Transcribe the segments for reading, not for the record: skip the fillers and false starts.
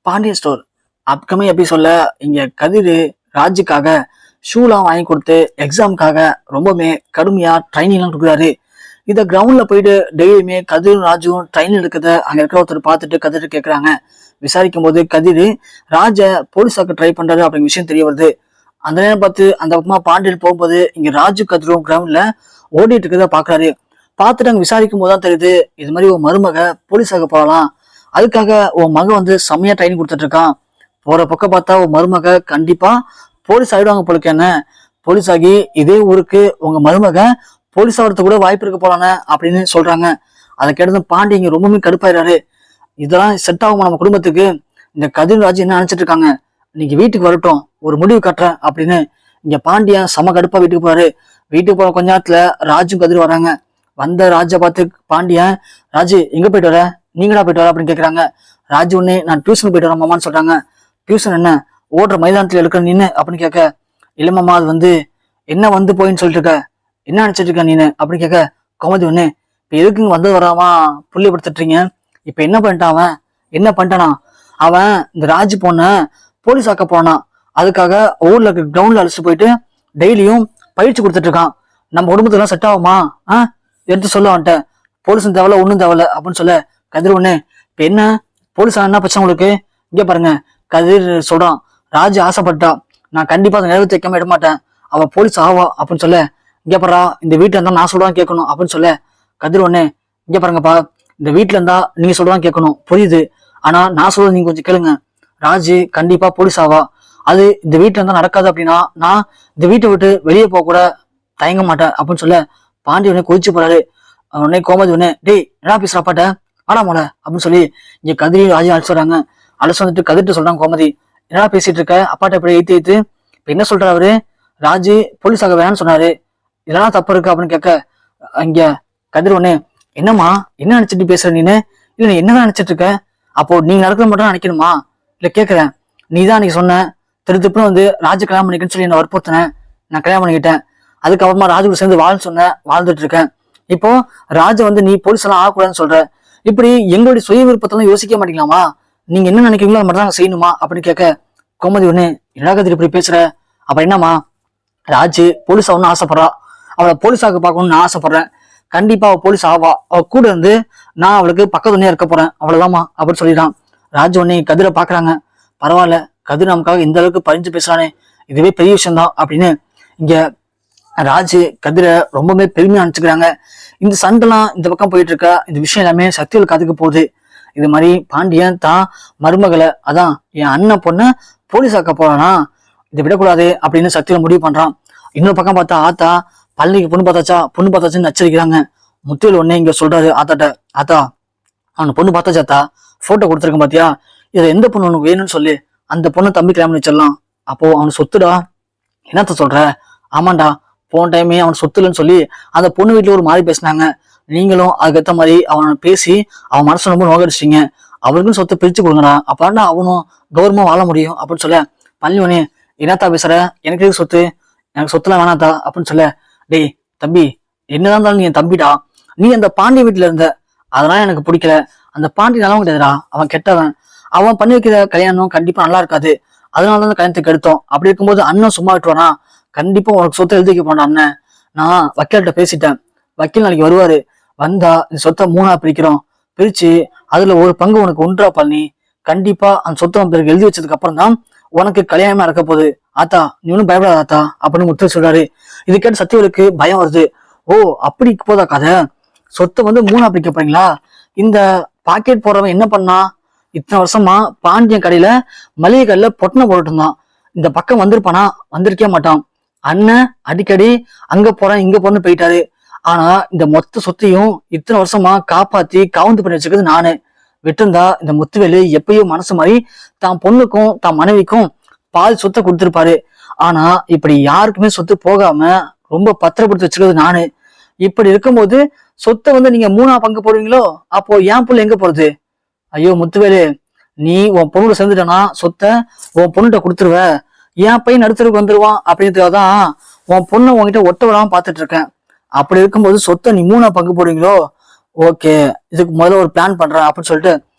Pandian store upcoming எபிசோட்ல இங்க கதிர் ராஜுக்காக ஷூலாம் வாங்கி கொடுத்து எக்ஸாமுக்காக ரொம்பவுமே கடுமையா ட்ரைனிங்லாம் கொடுக்குறாரு. இதை கிரவுண்ட்ல போயிட்டு டெய்லியுமே கதிரும் ராஜுவும் ட்ரைனிங் எடுக்கிறத அங்க இருக்கிற ஒருத்தர் பார்த்துட்டு கதிர் கேட்கறாங்க. விசாரிக்கும் போது கதிர் ராஜ போலீஸாக்கு ட்ரை பண்றாரு அப்படிங்கிற விஷயம் தெரிய வருது. அந்த நேரம் பார்த்து அந்த பக்கமா பாண்டியன் போகும்போது இங்க ராஜு கதிரும் கிரவுண்ட்ல ஓடிட்டு இருக்கிறத பாக்குறாரு. பார்த்துட்டு அங்க விசாரிக்கும் போதுதான் தெரியுது, இது மாதிரி ஒரு மருமக போலீஸாக போகலாம், அதுக்காக உன் மகன் வந்து செம்மையா ட்ரைனிங் கொடுத்துட்டு இருக்கான். போற பக்கம் பார்த்தா உன் மருமக கண்டிப்பா போலீஸ் ஆயிடுவாங்க போலுக்கு. என்ன போலீஸ் ஆகி இதே ஊருக்கு உங்க மருமக போலீஸ் ஆகிறதுக்கு கூட வாய்ப்பு இருக்க போலான அப்படின்னு சொல்றாங்க. அதை கேட்டது பாண்டி இங்க ரொம்பவே கடுப்பாயிராரு. இதெல்லாம் செட் ஆகுமா நம்ம குடும்பத்துக்கு? இந்த கதிர் ராஜு என்ன நினைச்சிட்டு இருக்காங்க, இன்னைக்கு வீட்டுக்கு வரட்டும் ஒரு முடிவு கட்டுறேன் அப்படின்னு இங்க பாண்டியன் செம கடுப்பா வீட்டுக்கு போறாரு. வீட்டுக்கு போற கொஞ்ச நேரத்துல ராஜும் கதிர் வராங்க. வந்த ராஜை பார்த்து பாண்டியன், ராஜு எங்க போயிட்டு வர, நீங்களா போயிட்டு வர அப்படின்னு கேட்கறாங்க. ராஜு உடனே நான் டியூஷன் போயிட்டு வரேன் மாமான்னு சொல்றாங்க. டியூஷன் என்ன ஓடுற மைதானத்துல எடுக்கிற நின்று அப்படின்னு கேட்க, இல்ல மாமா அது வந்து என்ன வந்து போயின்னு சொல்லிட்டு இருக்க, என்ன நினைச்சிட்டு இருக்க நீனு அப்படின்னு கேட்க, கோமதி ஒண்ணு இப்ப எதுக்கு வந்து வராமா புள்ளிப்படுத்திட்டுறீங்க, இப்ப என்ன பண்ணிட்டான் அவன், என்ன பண்ணிட்டானா அவன் இந்த ராஜு பொண்ண போலீஸ் ஆக்க போனான், அதுக்காக ஊர்ல கிரவுண்ட்ல அழைச்சிட்டு போயிட்டு டெய்லியும் பயிற்சி கொடுத்துட்டு இருக்கான். நம்ம குடும்பத்துக்கு செட் ஆகுமா? எடுத்து சொல்ல வந்துட்ட, போலீஸும் தேவையில்ல ஒன்னும் தேவையில்ல அப்படின்னு சொல்ல கதிர் ஒண்ணு இப்ப என்ன போலீஸ் என்ன பிரச்சனை உங்களுக்கு? இங்க பாருங்க கதிர் சொல்றான், ராஜு ஆசைப்பட்டா நான் கண்டிப்பா அதை நிறைவேற்றி வைக்காம விட மாட்டேன், அவ போலீஸ் ஆவா அப்படின்னு சொல்ல, இங்க பாரா இந்த வீட்டுல இருந்தா நான் சொல்லுவான் கேட்கணும் அப்படின்னு சொல்ல கதிர் ஒண்ணு, இங்க பாருங்கப்பா இந்த வீட்டுல இருந்தா நீங்க சொல்லுவான் கேட்கணும் புரியுது, ஆனா நான் சொல்றது நீங்க கொஞ்சம் கேளுங்க, ராஜு கண்டிப்பா போலீஸ் ஆவா, அது இந்த வீட்டுல இருந்தா நடக்காது அப்படின்னா நான் இந்த வீட்டை விட்டு வெளியே போக கூட தயங்க மாட்டேன் அப்படின்னு சொல்ல பாண்டி உடனே கொதிச்சு போறாரு. உடனே கோமதி உடனே டேய் என்ன பேசுற அப்பாட்ட ஆடா மோல அப்படின்னு சொல்லி இங்க கதிரையும் ராஜையும் அழைச்சு வராங்க. அழைச்சு வந்துட்டு கதிர்ட்டு சொல்றாங்க கோமதி, என்னடா பேசிட்டு இருக்க, அப்பாட்ட எப்படி ஏத்து இப்ப என்ன சொல்றாரு அவரு, ராஜு போலீஸ் ஆக வேணாம்னு சொன்னாரு, இதெல்லாம் தப்பு இருக்கு அப்படின்னு கேட்க, இங்க கதிர் ஒண்ணு என்னம்மா என்ன நினைச்சிட்டு பேசுற நீனு, இல்ல நீ என்னதான் நினைச்சிட்டு இருக்க, அப்போ நீங்க நடக்கிற மட்டும் நினைக்கணுமா, இல்ல கேட்கறேன், நீதான் அன்னைக்கு சொன்ன திருப்புன்னு வந்து ராஜு கல்யாணம் பண்ணிக்கன்னு சொல்லி என்ன வற்புறுத்தினேன், நான் கல்யாணம் பண்ணிக்கிட்டேன், அதுக்கப்புறமா ராஜு கூட சேர்ந்து வாழ்ன்னு சொன்ன வாழ்ந்துட்டு இருக்கேன், இப்போ ராஜ வந்து நீ போலீஸ் எல்லாம் ஆகக்கூடாதுன்னு சொல்ற, இப்படி எங்களுடைய சுய விருப்பத்தெல்லாம் யோசிக்க மாட்டீங்களாமா, நீங்க என்ன நினைக்கிறீங்களோ அது மட்டும் தான் செய்யணுமா அப்படின்னு கேட்க, கோமதி ஒண்ணு என்னடா கதிர் இப்படி பேசுற, அப்ப என்னம்மா ராஜு போலீஸ் ஆகணும்னு ஆசைப்படுறா, அவளை போலீஸாக பார்க்கணும்னு நான் ஆசைப்படுறேன், கண்டிப்பா அவ போலீஸ் ஆவா, அவ கூட இருந்து நான் அவளுக்கு பக்கத்துணையா இருக்க போறேன் அவ்வளவுதாம்மா அப்படின்னு சொல்லிடான். ராஜு உடனே கதிரை பாக்குறாங்க, பரவாயில்ல கதிர் நமக்காக இந்த அளவுக்கு பறிஞ்சு பேசுறானே இதுவே பெரிய விஷயம்தான் அப்படின்னு இங்க ராஜு கதிரை ரொம்பவே பெருமையா நினைச்சுக்கிறாங்க. இந்த சண்டைலாம் இந்த பக்கம் போயிட்டு இருக்க இந்த விஷயம் எல்லாமே சக்திகள் காதுக்கு போகுது. இது மாதிரி பாண்டியன் தான் மருமகளை அதான் என் அண்ணன் பொண்ணு போலீஸ் ஆக்க போறானா, இதை விடக்கூடாது அப்படின்னு சக்தியில முடிவு பண்றான். இன்னொரு பக்கம் பார்த்தா ஆத்தா பழனிக்கு பொண்ணு பார்த்தாச்சுன்னு நச்சரிக்கிறாங்க. முத்துவேல் ஒன்னே இங்க சொல்றாரு ஆத்தாட்ட, ஆத்தா அவனுக்கு பொண்ணு பார்த்தாச்சாத்தா, போட்டோ கொடுத்துருக்கேன் பாத்தியா, இதுல எந்த பொண்ணு உனக்கு வேணும்னு சொல்லி அந்த பொண்ணு தம்பி கல்யாணம் வச்சிடலாம், அப்போ அவனுக்கு சொத்துடா, என்னத்த சொல்ற, ஆமாண்டா போன டைமே அவன் சொத்து இல்லைன்னு சொல்லி அந்த பொண்ணு வீட்டுல ஒரு மாதிரி பேசினாங்க, நீங்களும் அதுக்கேற்ற மாதிரி அவனை பேசி அவன் மனசு ரொம்ப நோகடிச்சிட்டீங்க, அவருக்கும் சொத்தை பிரிச்சு கொடுங்கடா, அப்படா அவனும் கௌரவமா வாழ முடியும் அப்படின்னு சொல்ல, பழனிவனே என்னத்தா பேசுற, எனக்கு சொத்து, எனக்கு சொத்துலாம் வேணாத்தா அப்படின்னு சொல்ல, டேய் தம்பி என்னதான் இருந்தாலும் நீ என் தம்பிடா, நீ அந்த பாண்டி வீட்டுல இருந்த அதெல்லாம் எனக்கு பிடிக்கல, அந்த பாண்டி நல்லவன் கிடையாதுடா, அவன் கெட்டவன், அவன் பண்ணி வைக்கிற கல்யாணம் கண்டிப்பா நல்லா இருக்காது, அதனாலதான் அந்த கல்யாணத்துக்கு எடுத்தோம், அப்படி இருக்கும்போது அண்ணன் சும்மா விட்டுவானா, கண்டிப்பா உனக்கு சொத்தை எழுதிக்க போனா அண்ணன், நான் வக்கீல்கிட்ட பேசிட்டேன், வக்கீல் நாளைக்கு வருவாரு, வந்தா இந்த சொத்தை 3ஆ பிரிக்கிறோம், பிரிச்சு அதுல ஒரு பங்கு உனக்கு ஒன்றா பண்ணி கண்டிப்பா அந்த சொத்தை பேருக்கு எழுதி வச்சதுக்கு அப்புறம் தான் உனக்கு கல்யாணமா இருக்க போகுது, ஆத்தா நீ ஒன்னும் பயப்படாத ஆத்தா அப்படின்னு முத்து சொல்றாரு. இது கேட்டு சத்தியவருக்கு பயம் வருது. ஓ அப்படி போதா கதை, சொத்தை வந்து 3ஆ பிரிக்க போறீங்களா, இந்த பாக்கெட் போறவன் என்ன பண்ணா, இத்தனை வருஷமா பாண்டியன் கடையில மளிகை கடையில பொட்டனை போட்டுட்டு இருந்தான், இந்த பக்கம் வந்திருப்பானா, வந்திருக்கே மாட்டான், அண்ணன் அடிக்கடி அங்க போறேன் இங்க போறேன்னு போயிட்டாரு, ஆனா இந்த மொத்த சொத்தையும் இத்தனை வருஷமா காப்பாத்தி கவுந்து பண்ணி வச்சுக்கிறது நானு, விட்டுருந்தா இந்த முத்துவேலு எப்பயோ மனசு மாதிரி தான் பொண்ணுக்கும் தான் மனைவிக்கும் பால் சொத்தை கொடுத்திருப்பாரு, ஆனா இப்படி யாருக்குமே சொத்து போகாம ரொம்ப பத்திரப்படுத்தி வச்சுக்கிறது நானு, இப்படி இருக்கும்போது சொத்தை வந்து நீங்க 3ஆ பங்கு போடுவீங்களோ, அப்போ என் புள்ள எங்க போறது, ஐயோ முத்துவேலு நீ உன் பொண்ணோட சேர்ந்துட்டனா சொத்தை உன் பொண்ணுகிட்ட கொடுத்துருவ, என் பையன் நடுத்தருக்கு வந்துருவான் அப்படின்றதுதான் உன் பொண்ணை உன்கிட்ட ஒட்ட விடாம பாத்துட்டு இருக்கேன், அப்படி இருக்கும்போது சொத்தை நீ 3ஆ பங்கு போடுவீங்களோ, ஓகே இதுக்கு முதல்ல ஒரு பிளான் பண்றேன் அப்படின்னு சொல்லிட்டு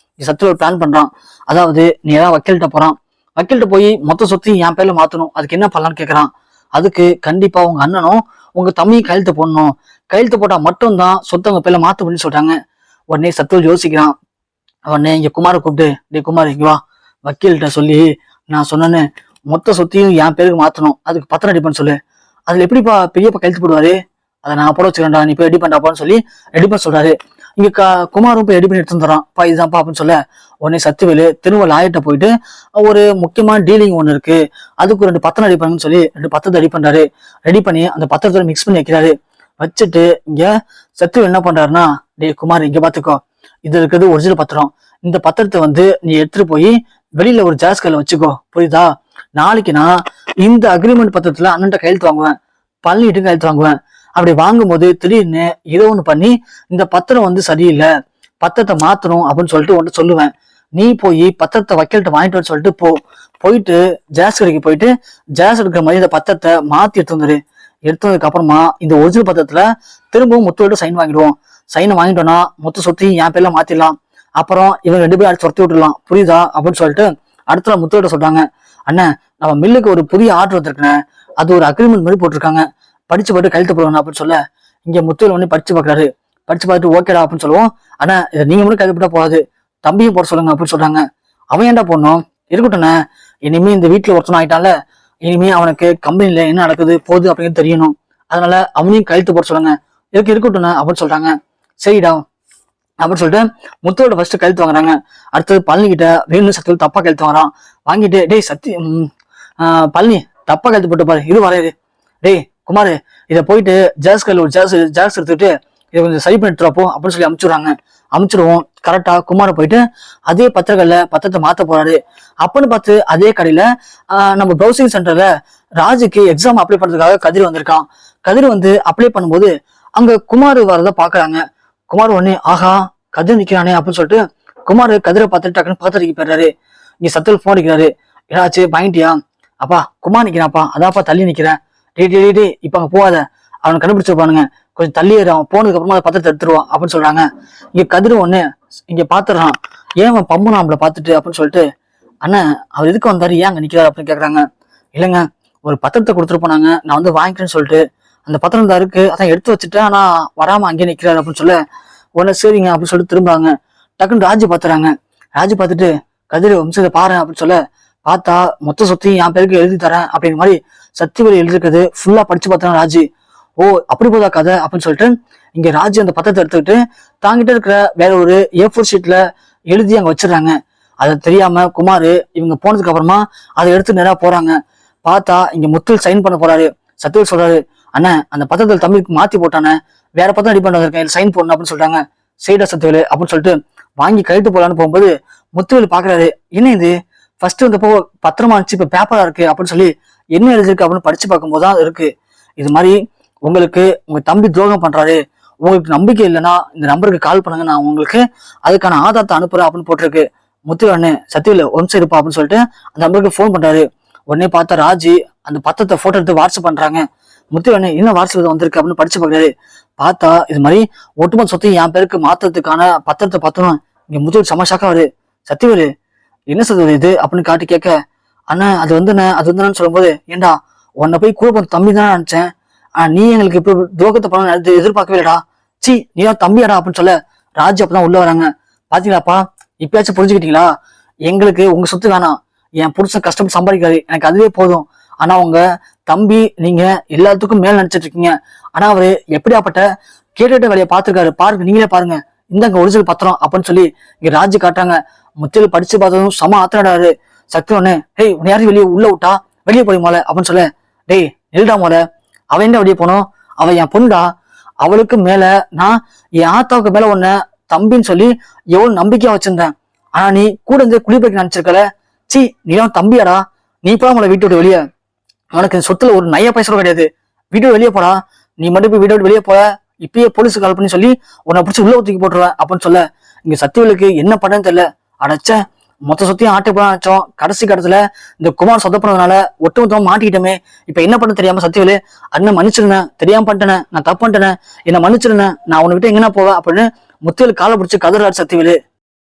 சத்துவேல் பிளான் பண்றான். அதாவது நீ ஏதாவது வக்கீல்கிட்ட போறான், வக்கீல்கிட்ட போய் மொத்த சொத்தையும் என் பேர்ல மாத்தணும், அதுக்கு என்ன பண்ணலான்னு கேட்கறான். அதுக்கு கண்டிப்பா உங்க அண்ணனும் உங்க தம்பியும் கையெழுத்து போடணும், கையெழுத்து போட்டா மட்டும்தான் சொத்தை உங்க பேர்ல மாத்த முடியும்னு சொல்றாங்க. உடனே சத்துவேல் யோசிக்கிறான். உடனே இங்க குமாரை கூப்பிட்டு, டே குமார் இங்க வா, வக்கீல்கிட்ட சொல்லி நான் சொன்னேன்னு மொத்த சொத்தையும் என் பேருக்கு மாத்தணும், அதுக்கு பத்திரம் ரெடி பண்ண சொல்லு. அதுல எப்படிப்பா பெரியப்பா கையெழுத்து போடுவாரு, அதை நான் போட வச்சுக்கிறேன்டா, நீ போய் ரெடி பண்ணாப்பான்னு சொல்லி ரெடி பண்ண சொல்றாரு. இங்க குமாரும் போய் ரெடி பண்ணி எடுத்து வந்துடுறான். பா இதுதான்ப்பா அப்படின்னு சொல்ல உடனே சத்துவேலு திரும்ப லாயிட்ட போயிட்டு ஒரு முக்கியமான டீலிங் ஒண்ணு இருக்கு, அதுக்கு 2 பத்திரம் ரெடி பண்ணுன்னு சொல்லி 2 பத்திரத்தை ரெடி பண்றாரு. ரெடி பண்ணி அந்த பத்திரத்தோட மிக்ஸ் பண்ணி வைக்கிறாரு. வச்சுட்டு இங்க சத்துவேல் என்ன பண்றாருன்னா, டே குமார் இங்க பாத்துக்கோ, இது இருக்கிறது ஒரிஜினல் பத்திரம், இந்த பத்திரத்தை நீ எடுத்துட்டு போய் வெளியில ஒரு ஜாஸ் கல்ல வச்சுக்கோ, புரியுதா? நாளைக்கு நான் இந்த அக்ரிமெண்ட் பத்திரத்துல அண்ணன்ட்ட கையெழுத்து வாங்குவேன், பழனிட்டு கையெழுத்து வாங்குவேன். அப்படி வாங்கும்போது திடீர்னு ஏதோ ஒண்ணு பண்ணி இந்த பத்திரம் சரியில்லை, பத்திரத்தை மாத்தணும் அப்படின்னு சொல்லிட்டு ஒன்று சொல்லுவேன். நீ போய் பத்திரத்தை வக்கீல்கிட்ட வாங்கிட்டு சொல்லிட்டு போயிட்டு ஜாஸ் கடைக்கு போயிட்டு ஜாஸ் எடுக்கிற மாதிரி இந்த பத்திரத்தை மாத்தி எடுத்து வந்துரு. எடுத்து வந்ததுக்கு அப்புறமா இந்த ஒரிஜினல் பத்திரத்துல திரும்பவும் முத்துவிட்டு சைன் வாங்கிடுவோம். சைனை வாங்கிட்டோம்னா மொத்த சொத்தையும் என் பேர்ல மாத்திடலாம். அப்புறம் இவங்க 2 பேரும் அடிச்சு துரத்தி விட்டுடலாம், புரியுதா அப்படின்னு சொல்லிட்டு அடுத்த முத்துவிட்ட சொல்றாங்க. அண்ணன் நம்ம மில்லுக்கு ஒரு புதிய ஆர்டர் வந்திருக்கேன், அது ஒரு அக்ரிமெண்ட் மாதிரி போட்டிருக்காங்க, படிச்சு போட்டு கையெழுத்து போடுவாங்க அப்படின்னு சொல்ல இங்க முத்துவேல் படிச்சு பாக்குறாரு. படிச்சு பார்த்துட்டு ஓகேடா அப்படின்னு சொல்லுவோம். ஆனா இதை நீங்க மட்டும் கைது போட்டா போகாது, தம்பியும் போட சொல்லுங்க அப்படின்னு சொல்றாங்க. அவன் ஏன்டா போடணும், இருக்கட்டும்ண்ணே, இனிமே இந்த வீட்டுல ஒருத்தன ஆயிட்டால, இனிமே அவனுக்கு கம்பெனில என்ன நடக்குது போகுது அப்படிங்கிறது தெரியணும், அதனால அவனையும் கையெழுத்து போட சொல்லுங்க, இருக்கட்டும்ண்ணே அப்படின்னு சொல்றாங்க. சரிடா அப்படின்னு சொல்லிட்டு முத்துவோட ஃபர்ஸ்ட் கையெழுத்து வாங்குறாங்க. அடுத்தது பழனி கிட்ட வேணும் சத்துவேல் தப்பா கையெழுத்து வாங்குறான். வாங்கிட்டு டேய் பழனி தப்பா கையெழுத்து போட்டு பாரு, இது வரையுது, டேய் குமார் இதை போயிட்டு ஜாஸ்கல் ஒரு ஜாஸ் எடுத்துட்டு இதை கொஞ்சம் சரி பண்ணிட்டுறப்போ அப்படின்னு சொல்லி அமுச்சிடுவோம். கரெக்டா குமார போயிட்டு அதே பத்திரத்தை மாத்த போறாரு. அப்பன்னு பார்த்து அதே கடையில நம்ம ப்ரௌசிங் சென்டர்ல ராஜுக்கு எக்ஸாம் அப்ளை பண்றதுக்காக கதிர் வந்திருக்கான். கதிர் அப்ளை பண்ணும்போது அங்க குமார் வரத பாக்குறாங்க. குமார் உடனே ஆஹா கதிர் நிக்கிறானே அப்படின்னு சொல்லிட்டு குமார் கதிரை பார்த்துட்டு டக்குன்னு பக்கத்துக்கு போயிடுறாரு. இங்க சத்துவேல் போன் அடிக்கிறாரு. ஏதாச்சு வாங்கிட்டியா? அப்பா குமார் நிக்கிறான்ப்பா, அதான்ப்பா தள்ளி நிக்கிறேன். டே இப்ப அங்க போகாத, அவனை கண்டுபிடிச்சிருப்பானுங்க, கொஞ்சம் தள்ளி அவன் போனதுக்கு அப்புறமா பத்திரத்தை எடுத்துருவான் அப்படின்னு சொல்றாங்க. இங்க கதிர் இங்க பாத்துறான். ஏன் அவன் பம்பு நம்மள பாத்துட்டு அப்படின்னு சொல்லிட்டு, அண்ணன் அவர் எதுக்கு வந்தாரு, ஏன் அங்க நிக்கிறாரு அப்படின்னு கேக்குறாங்க. இல்லைங்க ஒரு பத்திரத்தை கொடுத்துட்டு போனாங்க, நான் வாங்கிக்கிறேன்னு சொல்லிட்டு அந்த பத்திரம் தான் இருக்கு, அதான் எடுத்து வச்சுட்டேன், ஆனா வராம அங்கேயே நிக்கிறாரு அப்படின்னு சொல்ல உடனே சரிங்க அப்படின்னு சொல்லிட்டு திரும்புறாங்க. டக்குன்னு ராஜு பாத்துறாங்க. ராஜு பார்த்துட்டு கதிர் வம்சத்தை பாரு அப்படின்னு சொல்ல பார்த்தா மொத்த சொத்தையும் என் பேருக்கு எழுதி தரேன் அப்படிங்கிற மாதிரி சத்தியவேல் எழுதிருக்கிறது ஃபுல்லா படிச்சு பார்த்தாங்க ராஜு. ஓ அப்படி போதா கதை அப்படின்னு சொல்லிட்டு இங்க ராஜு அந்த பத்திரத்தை எடுத்துக்கிட்டு தாங்கிட்ட இருக்கிற வேற ஒரு A4 ஷீட்ல எழுதி அங்க வச்சிடறாங்க. அதை தெரியாம குமார் இவங்க போனதுக்கு அப்புறமா அதை எடுத்து நேரா போறாங்க. பார்த்தா இங்க முத்துவேல் சைன் பண்ண போறாரு. சத்தியவேல் சொல்றாரு, அண்ணன் அந்த பத்திரத்தில் தம்பிக்கு மாத்தி போட்டானே, வேற பத்திரம் ரெடி பண்ண இருக்கேன், சைன் போடணும் அப்படின்னு சொல்றாங்க. சரிடா சத்தியவேல் அப்படின்னு சொல்லிட்டு வாங்கி கைட்டு போலான்னு போகும்போது முத்துவேல் பாக்குறாரு, என்ன இது ஃபர்ஸ்ட் வந்தப்போ பத்திரமா இருந்துச்சு, இப்ப பேப்பரா இருக்கு அப்படின்னு சொல்லி என்ன எழுதிருக்கு அப்படின்னு படிச்சு பார்க்கும்போது தான் இருக்கு. இது மாதிரி உங்களுக்கு உங்க தம்பி துரோகம் பண்றாரு, உங்களுக்கு நம்பிக்கை இல்லைன்னா இந்த நம்பருக்கு கால் பண்ணுங்க, நான் உங்களுக்கு அதுக்கான ஆதாரத்தை அனுப்புறேன் அப்படின்னு போட்டிருக்கு. முத்துவேல் சத்தியவேல் ஒன் சைடு இருப்பா அப்படின்னு சொல்லிட்டு அந்த நம்பருக்கு போன் பண்றாரு. உடனே பார்த்தா ராஜி அந்த பத்திரத்தை போட்டோ எடுத்து வாட்ஸ்அப் பண்றாங்க. முத்துவேல் என்ன வாட்ஸ்அப் வந்திருக்கு அப்படின்னு படிச்சு பார்க்கறாரு. பார்த்தா இது மாதிரி ஒட்டுமொத்த சொத்தையும் என் பேருக்கு மாத்துறதுக்கான பத்திரத்தை பார்த்தோம். இங்க முத்துவேல் சமஷாக்கா வருது. சத்தியவேல் என்ன சத்தியவேல் இது அப்படின்னு காட்டி கேட்க, அண்ணா அது அது சொல்லும்போது, ஏண்டா உன்னை போய் கூட தம்பி தானே நினைச்சேன், நீ எங்களுக்கு இப்ப துரோகத்தை பண்ண எதிர்பார்க்கவே இல்லடா, சி நீதான் தம்பியாடா அப்படின்னு சொல்ல ராஜு அப்பதான் உள்ள வராங்க. பாத்தீங்களாப்பா இப்பயாச்சும் புரிஞ்சுக்கிட்டீங்களா, எங்களுக்கு உங்க சொத்து வேணாம், என் புருஷன் கஷ்டப்பட்டு சம்பாதிக்காரு, எனக்கு அதுவே போதும். ஆனா உங்க தம்பி நீங்க எல்லாத்துக்கும் மேல நினைச்சிட்டு இருக்கீங்க. ஆனா அவரு எப்படியாப்பட்ட கேட்ட வேலையை பார்த்திருக்காரு பாருங்க, நீங்களே பாருங்க, இந்தாங்க ஒரிஜினல் பத்திரம் அப்படின்னு சொல்லி இங்க ராஜு காட்டுறாங்க. முத்தியில் படிச்சு பார்த்ததும் சம ஆத்திராடாரு. சக்தி ஹேய் உன்னை யாரையும் வெளியே உள்ள விட்டா வெளியே போய் மோல அப்படின்னு சொல்ல, டேய் நெல்டா மோல, அவன் என்ன வெளியே போனோம், அவன் என் பொண்ணுடா, அவளுக்கு மேல நான் என் ஆத்தாவுக்கு மேல உன்னை தம்பின்னு சொல்லி எவ்வளவு நம்பிக்கையா வச்சிருந்தேன். ஆனா நீ கூட இருந்து குளிப்பைக்கு நினைச்சிருக்கல, சி நீதான் தம்பியாடா, நீ போட உங்களை வீட்டு விட்டு வெளியே, உனக்கு சொத்துல ஒரு நைய பைசா கிடையாது, வீட்டு வெளியே போடா, நீ மட்டும் போய் வீட்டை விட்டு வெளியே போற, இப்பயே போலீஸுக்கு கால் பண்ணி சொல்லி உன்னை பிடிச்சி உள்ள ஊத்திக்கு போட்டுருவேன் அப்படின்னு சொல்ல இங்க சத்தியவேலுக்கு என்ன பண்ணன்னு தெரியல. அடைச்ச மொத்த சொத்தையும் ஆட்டை போட நினைச்சோம், கடைசி கட்டத்துல இந்த குமார் சொதப்பினதுனால ஒட்டுமொத்தமா மாட்டிக்கிட்டோமே, இப்ப என்ன பண்ண தெரியாம சத்தியவேலு, அண்ணன் மன்னிச்சிருந்தேன், தெரியாம பண்ணிட்டேன், நான் தப்பு பண்ணிட்டேன், என்ன மன்னிச்சிருந்தேன், நான் உன்னை விட்டு எங்கன்னா போவேன் அப்படின்னு முத்திவேல் காலை பிடிச்சி கதறாரு சத்தியவேலு.